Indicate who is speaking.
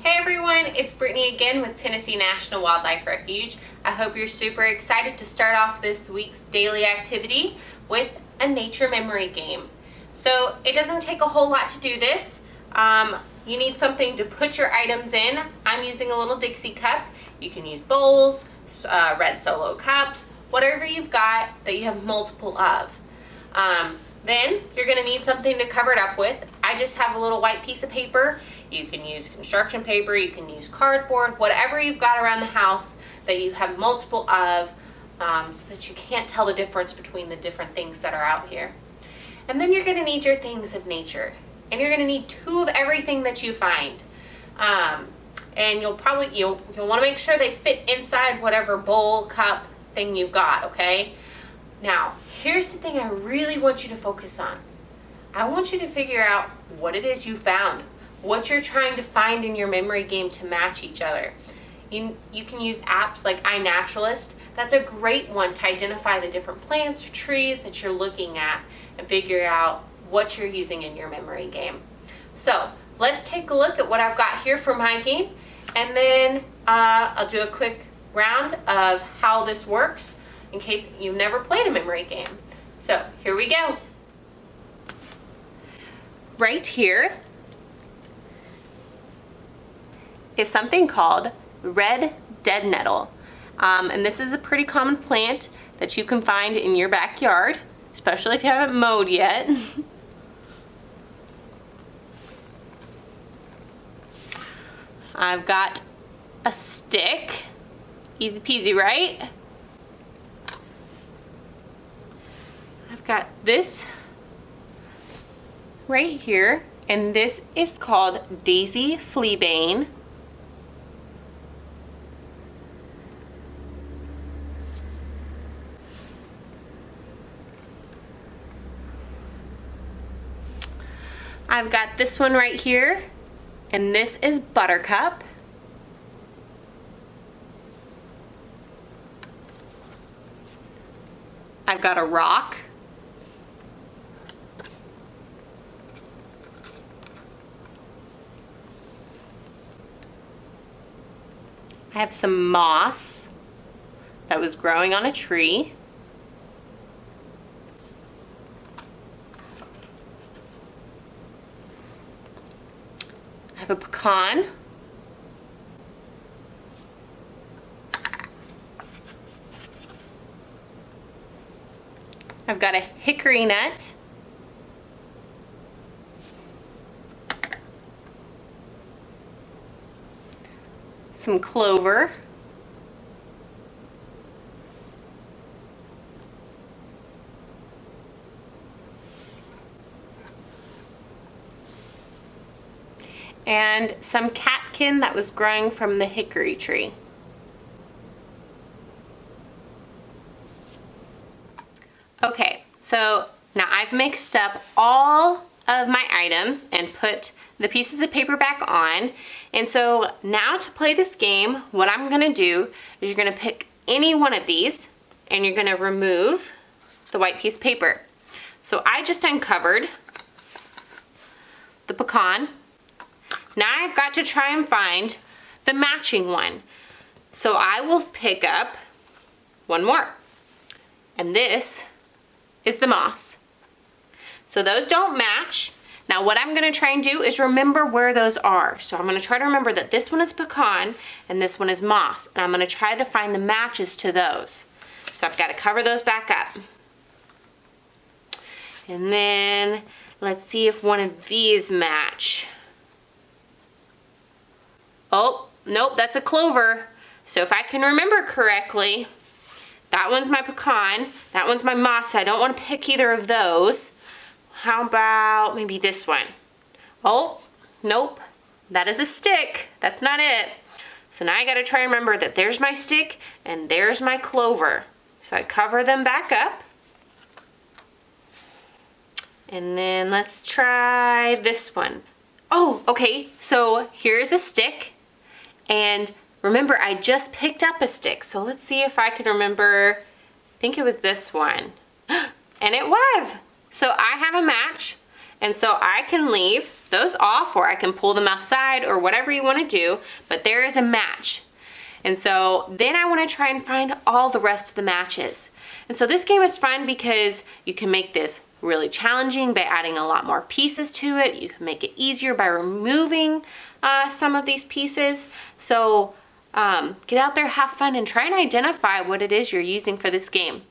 Speaker 1: Hey everyone, it's Brittany again with Tennessee National Wildlife Refuge. I hope you're super excited to start off this week's daily activity with a nature memory game. So it doesn't take a whole lot to do this. You need something to put your items in. I'm using a little Dixie cup. You can use bowls, red Solo cups, whatever you've got that you have multiple of. Then you're going to need something to cover it up with. I just have a little white piece of paper. You can use construction paper, you can use cardboard, whatever you've got around the house that you have multiple of, so that you can't tell the difference between the different things that are out here. And then you're going to need your things of nature. And you're going to need 2 of everything that you find. And you'll want to make sure they fit inside whatever bowl, cup, thing you've got, okay? Now, here's the thing I really want you to focus on. I want you to figure out what it is you found, what you're trying to find in your memory game to match each other. You can use apps like iNaturalist. That's a great one to identify the different plants or trees that you're looking at and figure out what you're using in your memory game. So let's take a look at what I've got here for my game, and then I'll do a quick round of how this works in case you've never played a memory game. So here we go. Right here is something called red dead nettle. And this is a pretty common plant that you can find in your backyard, especially if you haven't mowed yet. I've got a stick. Easy peasy, right? I've got this right here, and this is called Daisy Fleabane. I've got this one right here, and this is Buttercup. I've got a rock. I have some moss that was growing on a tree. I have a pecan. I've got a hickory nut. Some clover. And some catkin that was growing from the hickory tree. Okay, so now I've mixed up all of my items and put the pieces of paper back on. And so now to play this game, what I'm gonna do is you're gonna pick any one of these and you're gonna remove the white piece of paper. So I just uncovered the pecan. Now I've got to try and find the matching one. So I will pick up one more. And this is the moss. So those don't match. Now what I'm gonna try and do is remember where those are. So I'm gonna try to remember that this one is pecan and this one is moss. And I'm gonna try to find the matches to those. So I've gotta cover those back up. And then let's see if one of these match. Oh, nope, that's a clover. So if I can remember correctly, that one's my pecan, that one's my moss. I don't want to pick either of those. How about maybe this one? Oh, nope, that is a stick. That's not it. So now I gotta try and remember that there's my stick and there's my clover. So I cover them back up. And then let's try this one. Oh, okay, so here's a stick. And remember, I just picked up a stick. So let's see if I can remember. I think it was this one. And it was. So I have a match. And so I can leave those off, or I can pull them outside, or whatever you want to do, but there is a match. And so then I want to try and find all the rest of the matches. And so this game is fun because you can make this really challenging by adding a lot more pieces to it. You can make it easier by removing some of these pieces. So get out there, have fun, and try and identify what it is you're using for this game.